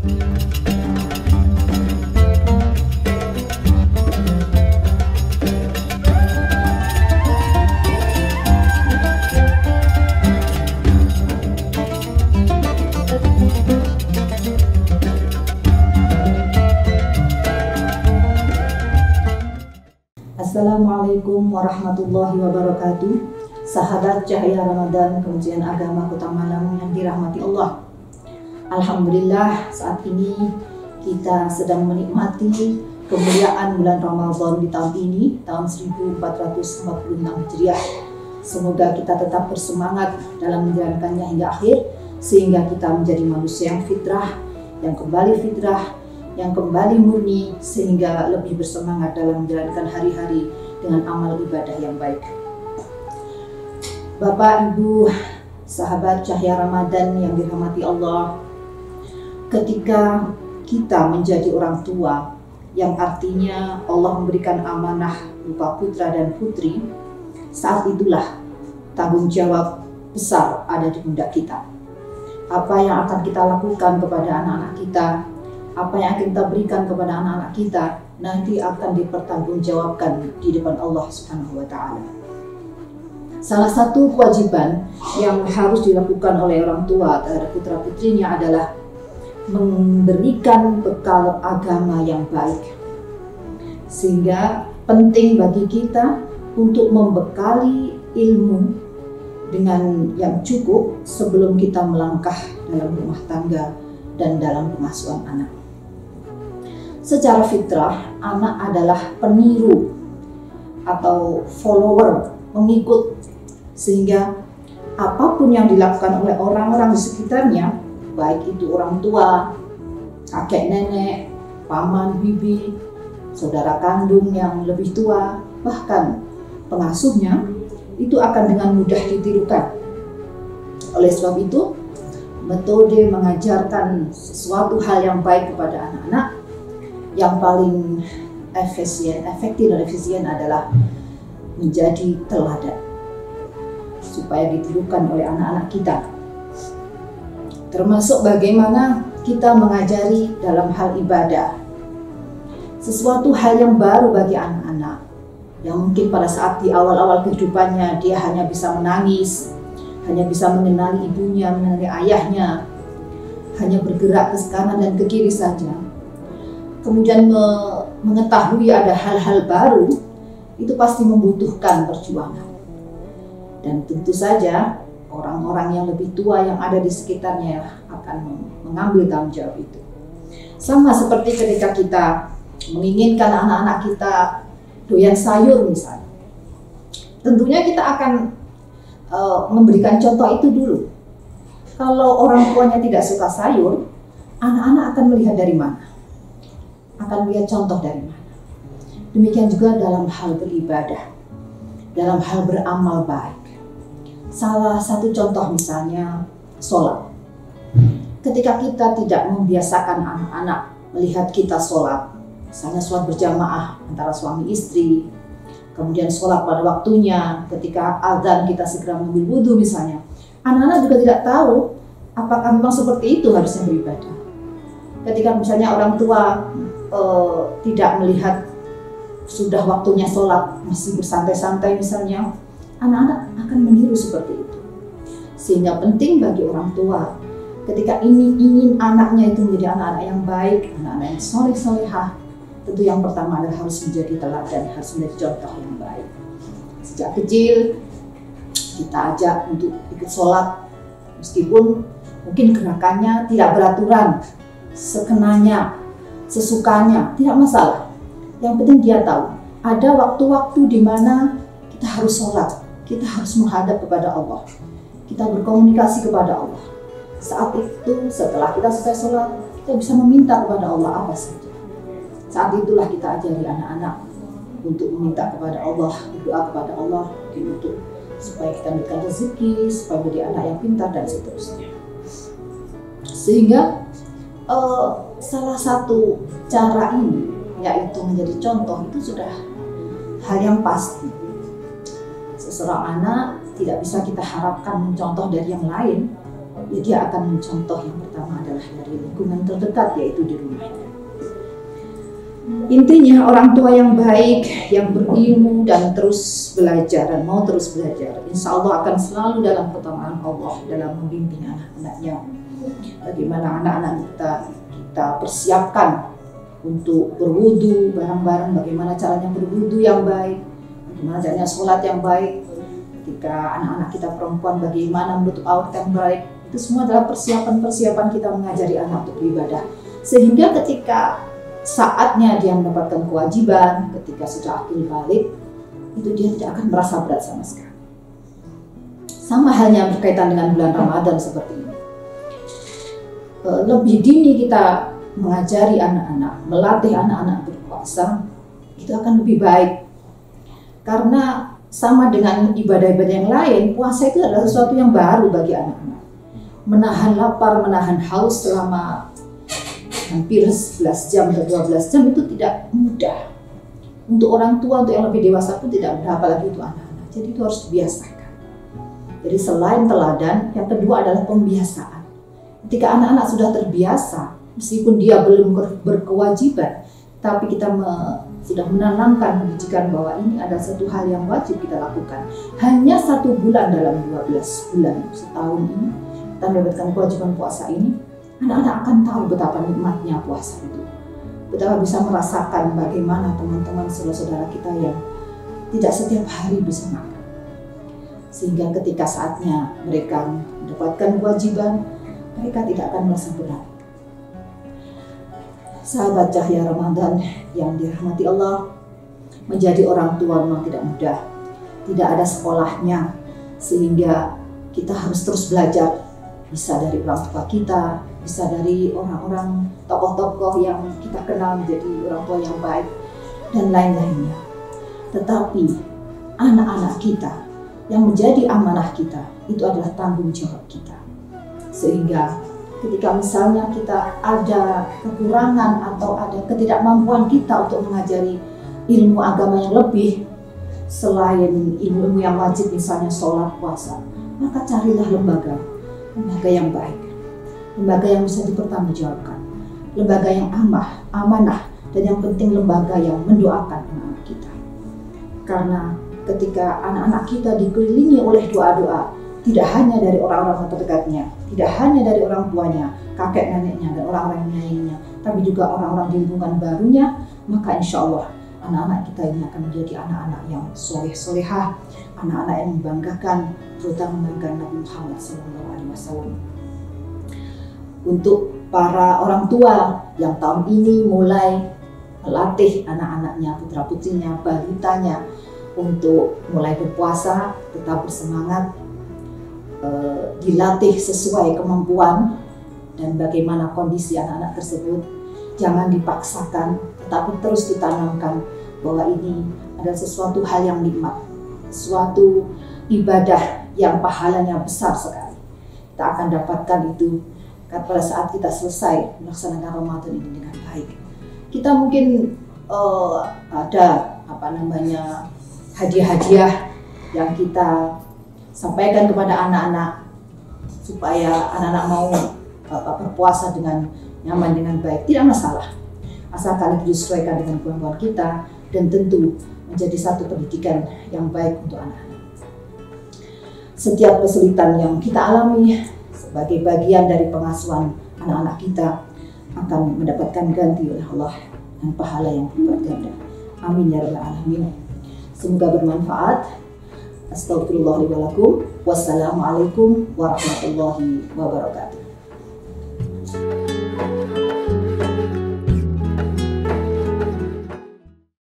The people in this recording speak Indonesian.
Assalamualaikum warahmatullahi wabarakatuh. Sahabat Cahaya Ramadan Kementerian Agama Kota Malang yang dirahmati Allah. Alhamdulillah, saat ini kita sedang menikmati kemuliaan bulan Ramadan di tahun ini, tahun 1446 Hijriah. Semoga kita tetap bersemangat dalam menjalankannya hingga akhir, sehingga kita menjadi manusia yang fitrah, yang kembali murni, sehingga lebih bersemangat dalam menjalankan hari-hari dengan amal ibadah yang baik. Bapak, Ibu, sahabat Cahaya Ramadan yang dirahmati Allah, ketika kita menjadi orang tua, yang artinya Allah memberikan amanah berupa putra dan putri, saat itulah tanggung jawab besar ada di pundak kita. Apa yang akan kita lakukan kepada anak-anak kita, apa yang akan kita berikan kepada anak-anak kita, nanti akan dipertanggungjawabkan di depan Allah Subhanahu wa Ta'ala. Salah satu kewajiban yang harus dilakukan oleh orang tua terhadap putra-putrinya adalah memberikan bekal agama yang baik. Sehingga penting bagi kita untuk membekali ilmu dengan yang cukup sebelum kita melangkah dalam rumah tangga dan dalam pengasuhan anak. Secara fitrah, anak adalah peniru atau follower, pengikut, sehingga apapun yang dilakukan oleh orang-orang di sekitarnya, baik itu orang tua, kakek nenek, paman, bibi, saudara kandung yang lebih tua, bahkan pengasuhnya, itu akan dengan mudah ditirukan. Oleh sebab itu, metode mengajarkan sesuatu hal yang baik kepada anak-anak yang paling efektif dan efisien adalah menjadi teladan supaya ditirukan oleh anak-anak kita. Termasuk bagaimana kita mengajari dalam hal ibadah. Sesuatu hal yang baru bagi anak-anak yang mungkin pada saat di awal-awal kehidupannya dia hanya bisa menangis, hanya bisa mengenali ibunya, mengenali ayahnya, hanya bergerak ke kanan dan ke kiri saja. Kemudian mengetahui ada hal-hal baru, itu pasti membutuhkan perjuangan. Dan tentu saja orang-orang yang lebih tua yang ada di sekitarnya akan mengambil tanggung jawab itu. Sama seperti ketika kita menginginkan anak-anak kita doyan sayur misalnya. Tentunya kita akan memberikan contoh itu dulu. Kalau orang tuanya tidak suka sayur, anak-anak akan melihat dari mana? Akan melihat contoh dari mana? Demikian juga dalam hal beribadah, dalam hal beramal baik. Salah satu contoh misalnya sholat. Ketika kita tidak membiasakan anak-anak melihat kita sholat, misalnya sholat berjamaah antara suami istri, kemudian sholat pada waktunya, ketika azan kita segera mengambil wudhu misalnya, anak-anak juga tidak tahu apakah memang seperti itu harusnya beribadah. Ketika misalnya orang tua tidak melihat sudah waktunya sholat, masih bersantai-santai misalnya, anak-anak akan meniru seperti itu. Sehingga penting bagi orang tua ketika ingin anaknya itu menjadi anak-anak yang baik, anak-anak yang soleh-solehah, tentu yang pertama adalah harus menjadi teladan, harus menjadi contoh yang baik. Sejak kecil kita ajak untuk ikut sholat, meskipun mungkin gerakannya tidak beraturan, sekenanya, sesukanya, tidak masalah. Yang penting dia tahu ada waktu-waktu di mana kita harus sholat, kita harus menghadap kepada Allah, kita berkomunikasi kepada Allah. Saat itu, setelah kita selesai sholat, kita bisa meminta kepada Allah apa saja. Saat itulah kita ajari anak-anak untuk meminta kepada Allah, berdoa kepada Allah, untuk supaya kita mendapatkan rezeki, supaya menjadi anak yang pintar dan seterusnya. Sehingga salah satu cara ini, yaitu menjadi contoh, itu sudah hal yang pasti. Seseorang anak tidak bisa kita harapkan mencontoh dari yang lain, ya dia akan mencontoh yang pertama adalah dari lingkungan terdekat, yaitu di rumahnya. Intinya orang tua yang baik, yang berilmu dan terus belajar dan mau terus belajar, insya Allah akan selalu dalam pertolongan Allah dalam membimbing anak-anaknya. Bagaimana anak-anak kita persiapkan untuk berwudu bareng-bareng, bagaimana caranya berwudu yang baik, bagaimana caranya sholat yang baik. Ketika anak-anak kita perempuan bagaimana menutup aurat yang baik, itu semua adalah persiapan-persiapan kita mengajari anak untuk beribadah. Sehingga ketika saatnya dia mendapatkan kewajiban, ketika sudah akil balik, itu dia tidak akan merasa berat sama sekali. Sama halnya berkaitan dengan bulan Ramadan seperti ini. Lebih dini kita mengajari anak-anak, melatih anak-anak berpuasa, itu akan lebih baik. Karena sama dengan ibadah-ibadah yang lain, puasa itu adalah sesuatu yang baru bagi anak-anak. Menahan lapar, menahan haus selama hampir 11 jam atau 12 jam itu tidak mudah. Untuk orang tua, untuk yang lebih dewasa pun tidak mudah, apalagi untuk anak-anak. Jadi itu harus dibiasakan. Jadi selain teladan, yang kedua adalah pembiasaan. Ketika anak-anak sudah terbiasa, meskipun dia belum berkewajiban, tapi kita sudah menanamkan pendidikan bahwa ini adalah satu hal yang wajib kita lakukan. Hanya 1 bulan dalam 12 bulan setahun ini, kita mendapatkan kewajiban puasa ini, anak-anak akan tahu betapa nikmatnya puasa itu. Betapa bisa merasakan bagaimana teman-teman saudara-saudara kita yang tidak setiap hari bisa makan. Sehingga ketika saatnya mereka mendapatkan kewajiban, mereka tidak akan merasa berat. Sahabat Cahaya Ramadan yang dirahmati Allah, menjadi orang tua memang tidak mudah. Tidak ada sekolahnya, sehingga kita harus terus belajar. Bisa dari orang tua kita, bisa dari orang-orang tokoh-tokoh yang kita kenal menjadi orang tua yang baik, dan lain-lainnya. Tetapi anak-anak kita yang menjadi amanah kita, itu adalah tanggung jawab kita. Sehingga ketika misalnya kita ada kekurangan atau ada ketidakmampuan kita untuk mengajari ilmu agama yang lebih selain ilmu-ilmu yang wajib, misalnya sholat, puasa, maka carilah lembaga yang baik, lembaga yang bisa dipertanggungjawabkan, lembaga yang amanah, dan yang penting lembaga yang mendoakan anak-anak kita. Karena ketika anak-anak kita dikelilingi oleh doa-doa, tidak hanya dari orang-orang terdekatnya, tidak hanya dari orang tuanya, kakek neneknya, dan orang-orang lainnya, tapi juga orang-orang di lingkungan barunya, maka insya Allah anak-anak kita ini akan menjadi anak-anak yang soleh-solehah, anak-anak yang membanggakan, terutama membanggakan Nabi Muhammad SAW. Untuk para orang tua yang tahun ini mulai melatih anak-anaknya, putra-putrinya, balitanya untuk mulai berpuasa, tetap bersemangat, dilatih sesuai kemampuan dan bagaimana kondisi anak-anak tersebut. Jangan dipaksakan, tetapi terus ditanamkan bahwa ini adalah sesuatu hal yang nikmat, suatu ibadah yang pahalanya besar sekali. Kita akan dapatkan itu pada saat kita selesai melaksanakan Ramadan ini dengan baik. Kita mungkin ada hadiah-hadiah yang kita sampaikan kepada anak-anak supaya anak-anak mau berpuasa dengan nyaman, dengan baik, tidak masalah, asalkan itu disesuaikan dengan kemampuan kita dan tentu menjadi satu pendidikan yang baik untuk anak-anak. Setiap kesulitan yang kita alami sebagai bagian dari pengasuhan anak-anak kita akan mendapatkan ganti oleh Allah dan pahala yang berlipat ganda. Amin ya rabbal alamin. Semoga bermanfaat. Astagfirullahaladzim. Wassalamualaikum warahmatullahi wabarakatuh.